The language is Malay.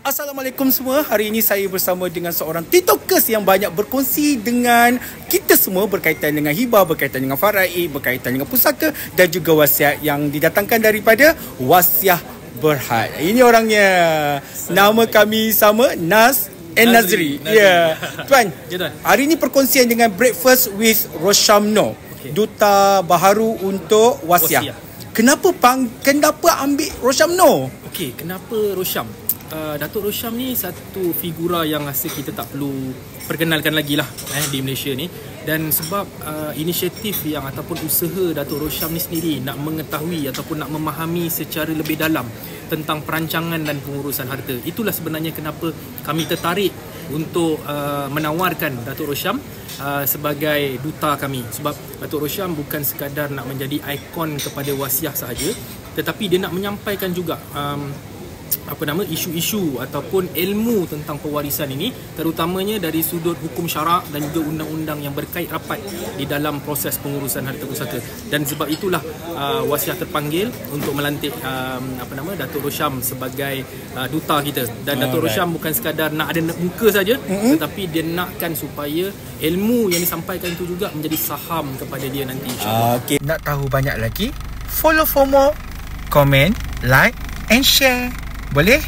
Assalamualaikum semua. Hari ini saya bersama dengan seorang TikTokers yang banyak berkongsi dengan kita semua berkaitan dengan hibah, berkaitan dengan faraid, berkaitan dengan pusaka dan juga wasiat yang didatangkan daripada Wasiah Berhad. Ini orangnya. Nama kami sama, Nas and Nazri. Ya. Tuan, hari ini perkongsian dengan Breakfast with Roshamno, Duta Baharu untuk Wasiah. Kenapa ambil Roshamno? Okey, kenapa Rosham? Datuk Rosham ni satu figura yang rasa kita tak perlu perkenalkan lagi lah di Malaysia ni. Dan sebab inisiatif yang ataupun usaha Datuk Rosham ni sendiri nak mengetahui ataupun nak memahami secara lebih dalam tentang perancangan dan pengurusan harta. Itulah sebenarnya kenapa kami tertarik untuk menawarkan Datuk Rosham sebagai duta kami. Sebab Datuk Rosham bukan sekadar nak menjadi ikon kepada wasiah sahaja, tetapi dia nak menyampaikan juga isu-isu ataupun ilmu tentang pewarisan ini, terutamanya dari sudut hukum syarak dan juga undang-undang yang berkait rapat di dalam proses pengurusan harta pusaka. Dan sebab itulah Wasiah terpanggil untuk melantik Datuk Rosham sebagai duta kita. Dan Datuk Rosham bukan sekadar nak ada muka saja, tetapi dia nakkan supaya ilmu yang disampaikan itu juga menjadi saham kepada dia nanti, insya-Allah. Nak tahu banyak lagi? Follow for more, comment, like and share. Boleh?